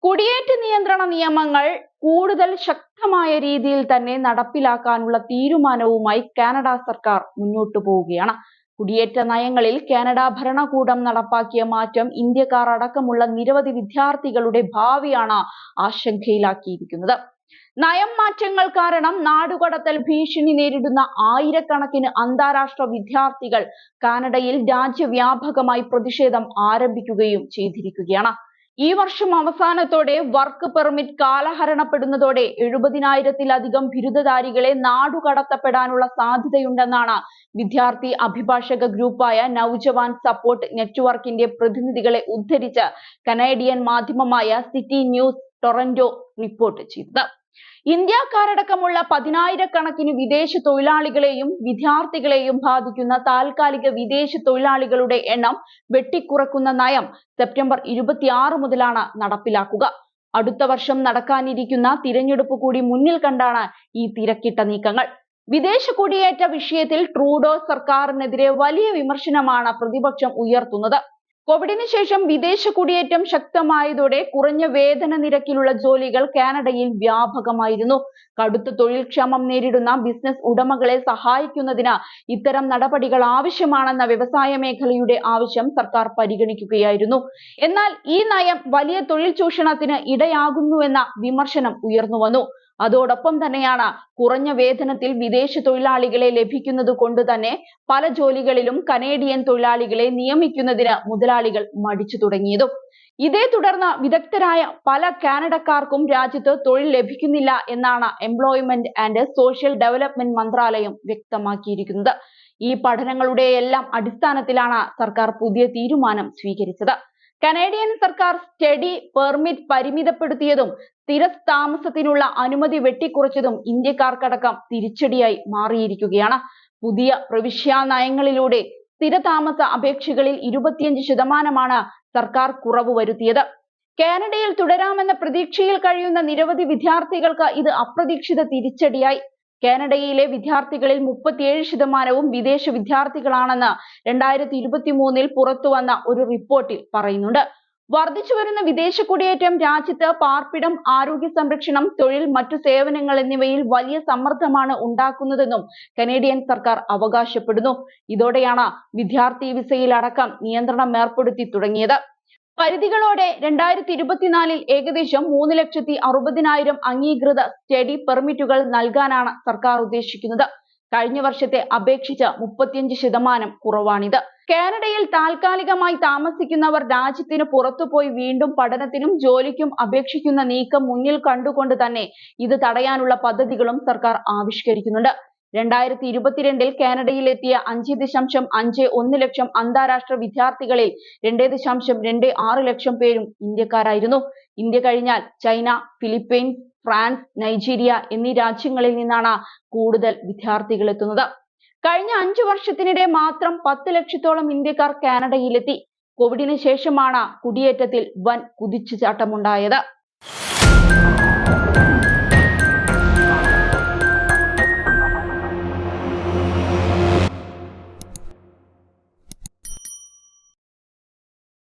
കുടിയേറ്റ നിയന്ത്രണ നിയമങ്ങൾ കൂടുതൽ ശക്തമായ രീതിയിൽ തന്നെ നടപ്പിലാക്കാനുള്ള തീരുമാനവുമായി കാനഡ സർക്കാർ മുന്നോട്ടു പോവുകയാണ്. കുടിയേറ്റ നയങ്ങളിൽ കാനഡ ഭരണകൂടം നടപ്പാക്കിയ മാറ്റം ഇന്ത്യക്കാർ അടക്കമുള്ള നിരവധി വിദ്യാർത്ഥികളുടെ ഭാവിയാണ് ആശങ്കയിലാക്കിയിരിക്കുന്നത്. നയം മാറ്റങ്ങൾ കാരണം നാടുകടത്തൽ ഭീഷണി നേരിടുന്ന ആയിരക്കണക്കിന് അന്താരാഷ്ട്ര വിദ്യാർത്ഥികൾ കാനഡയിൽ രാജ്യവ്യാപകമായി പ്രതിഷേധം ആരംഭിക്കുകയും ചെയ്തിരിക്കുകയാണ്. ഈ വർഷം അവസാനത്തോടെ വർക്ക് പെർമിറ്റ് കാലഹരണപ്പെടുന്നതോടെ 70,000-ത്തിലധികം ബിരുദധാരികളെ നാടുകടത്തപ്പെടാനുള്ള സാധ്യതയുണ്ടെന്നാണ് വിദ്യാർത്ഥി അഭിഭാഷക ഗ്രൂപ്പായ നവജവാൻ സപ്പോർട്ട് നെറ്റ്വർക്കിന്റെ പ്രതിനിധികളെ ഉദ്ധരിച്ച് കനേഡിയൻ മാധ്യമമായ സിറ്റി ന്യൂസ് ടൊറന്റോ റിപ്പോർട്ട് ചെയ്തത്. ഇന്ത്യക്കാരടക്കമുള്ള 10,000-കണക്കിന് വിദേശ തൊഴിലാളികളെയും വിദ്യാർത്ഥികളെയും ബാധിക്കുന്ന താൽക്കാലിക വിദേശ തൊഴിലാളികളുടെ എണ്ണം വെട്ടിക്കുറക്കുന്ന നയം സെപ്റ്റംബർ 26 മുതലാണ് നടപ്പിലാക്കുക. അടുത്ത വർഷം നടക്കാനിരിക്കുന്ന തിരഞ്ഞെടുപ്പ് കൂടി മുന്നിൽ കണ്ടാണ് ഈ തിരക്കിട്ട നീക്കങ്ങൾ. വിദേശ കുടിയേറ്റ വിഷയത്തിൽ ട്രൂഡോ സർക്കാരിനെതിരെ വലിയ വിമർശനമാണ് പ്രതിപക്ഷം ഉയർത്തുന്നത്. കോവിഡിന് ശേഷം വിദേശ കുടിയേറ്റം ശക്തമായതോടെ കുറഞ്ഞ വേതന നിരക്കിലുള്ള ജോലികൾ കാനഡയിൽ വ്യാപകമായിരുന്നു. കടുത്ത തൊഴിൽ ക്ഷാമം നേരിടുന്ന ബിസിനസ് ഉടമകളെ സഹായിക്കുന്നതിന് ഇത്തരം നടപടികൾ ആവശ്യമാണെന്ന വ്യവസായ മേഖലയുടെ ആവശ്യം സർക്കാർ പരിഗണിക്കുകയായിരുന്നു. എന്നാൽ ഈ നയം വലിയ തൊഴിൽ ചൂഷണത്തിന് ഇടയാകുന്നുവെന്ന വിമർശനം ഉയർന്നു വന്നു. അതോടൊപ്പം തന്നെയാണ് കുറഞ്ഞ വേതനത്തിൽ വിദേശ തൊഴിലാളികളെ ലഭിക്കുന്നത് കൊണ്ട് തന്നെ പല ജോലികളിലും കനേഡിയൻ തൊഴിലാളികളെ നിയമിക്കുന്നതിന് മുതലാളികൾ മടിച്ചു തുടങ്ങിയതും. ഇതേ തുടർന്ന് വിദഗ്ധരായ പല കാനഡക്കാർക്കും രാജ്യത്ത് തൊഴിൽ ലഭിക്കുന്നില്ല എന്നാണ് എംപ്ലോയ്മെന്റ് ആൻഡ് സോഷ്യൽ ഡെവലപ്മെന്റ് മന്ത്രാലയം വ്യക്തമാക്കിയിരിക്കുന്നത്. ഈ പഠനങ്ങളുടെയെല്ലാം അടിസ്ഥാനത്തിലാണ് സർക്കാർ പുതിയ തീരുമാനം സ്വീകരിച്ചത്. കനേഡിയൻ സർക്കാർ സ്റ്റഡി പെർമിറ്റ് പരിമിതപ്പെടുത്തിയതും സ്ഥിര താമസത്തിനുള്ള അനുമതി വെട്ടിക്കുറച്ചതും ഇന്ത്യക്കാർക്കടക്കം തിരിച്ചടിയായി മാറിയിരിക്കുകയാണ്. പുതിയ പ്രവിശ്യാ നയങ്ങളിലൂടെ സ്ഥിരതാമസ അപേക്ഷകളിൽ 25% സർക്കാർ കുറവ് വരുത്തിയത്. കാനഡയിൽ തുടരാമെന്ന പ്രതീക്ഷയിൽ കഴിയുന്ന നിരവധി വിദ്യാർത്ഥികൾക്ക് ഇത് അപ്രതീക്ഷിത തിരിച്ചടിയായി. കാനഡയിലെ വിദ്യാർത്ഥികളിൽ 37% വിദേശ വിദ്യാർത്ഥികളാണെന്ന് 2023 പുറത്തുവന്ന ഒരു റിപ്പോർട്ടിൽ പറയുന്നുണ്ട്. വർദ്ധിച്ചുവരുന്ന വിദേശ കുടിയേറ്റം രാജ്യത്ത് പാർപ്പിടം, ആരോഗ്യ സംരക്ഷണം, തൊഴിൽ, മറ്റു സേവനങ്ങൾ എന്നിവയിൽ വലിയ സമ്മർദ്ദമാണ് ഉണ്ടാക്കുന്നതെന്നും കനേഡിയൻ സർക്കാർ അവകാശപ്പെടുന്നു. ഇതോടെയാണ് വിദ്യാർത്ഥി വിസയിൽ അടക്കം നിയന്ത്രണം ഏർപ്പെടുത്തി തുടങ്ങിയത്. പരിധികളോടെ 2024 ഏകദേശം 3,60,000 അംഗീകൃത സ്റ്റഡി പെർമിറ്റുകൾ നൽകാനാണ് സർക്കാർ ഉദ്ദേശിക്കുന്നത്. കഴിഞ്ഞ വർഷത്തെ അപേക്ഷിച്ച് 35% കുറവാണിത്. കാനഡയിൽ താൽക്കാലികമായി താമസിക്കുന്നവർ രാജ്യത്തിന് പുറത്തുപോയി വീണ്ടും പഠനത്തിനും ജോലിക്കും അപേക്ഷിക്കുന്ന നീക്കം മുന്നിൽ കണ്ടുകൊണ്ട് തന്നെ ഇത് തടയാനുള്ള പദ്ധതികളും സർക്കാർ ആവിഷ്കരിക്കുന്നുണ്ട്. 2022 കാനഡയിലെത്തിയ 5.51 ലക്ഷം അന്താരാഷ്ട്ര വിദ്യാർത്ഥികളിൽ 2.26 ലക്ഷം പേരും ഇന്ത്യക്കാരായിരുന്നു. ഇന്ത്യ കഴിഞ്ഞാൽ ചൈന, ഫിലിപ്പീൻസ്, ഫ്രാൻസ്, നൈജീരിയ എന്നീ രാജ്യങ്ങളിൽ നിന്നാണ് കൂടുതൽ വിദ്യാർത്ഥികൾ എത്തുന്നത്. കഴിഞ്ഞ 5 വർഷത്തിനിടെ മാത്രം 10 ലക്ഷത്തോളം ഇന്ത്യക്കാർ കാനഡയിലെത്തി. കോവിഡിന് ശേഷമാണ് കുടിയേറ്റത്തിൽ വൻ കുതിച്ചുചാട്ടമുണ്ടായത്.